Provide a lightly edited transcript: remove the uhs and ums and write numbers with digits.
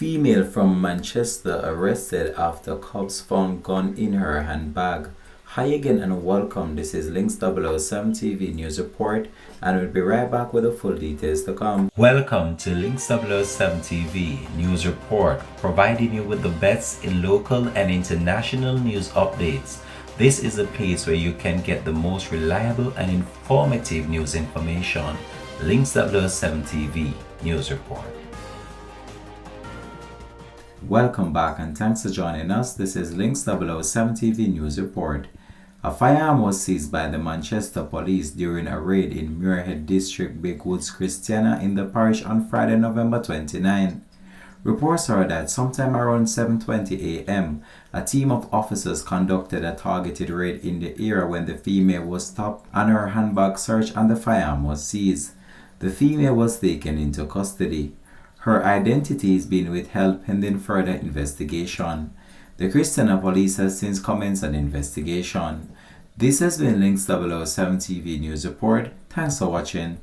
Female from Manchester arrested after cops found gun in her handbag. Hi again and welcome. This is Links 007 TV News Report, and we'll be right back with the full details to come. Welcome to Links 007 TV News Report, providing you with the best in local and international news updates. This is a place where you can get the most reliable and informative news information. Links 007 TV News Report. Welcome back and thanks for joining us. This is Links 007 TV News Report. A firearm was seized by the Manchester police during a raid in Muirhead District, Big Woods Christiana in the parish on Friday, November 29. Reports are that sometime around 7:20 a.m., a team of officers conducted a targeted raid in the area when the female was stopped and her handbag searched and the firearm was seized. The female was taken into custody. Her identity is being withheld pending further investigation. The Christiana police has since commenced an investigation. This has been Links 007 TV News Report. Thanks for watching.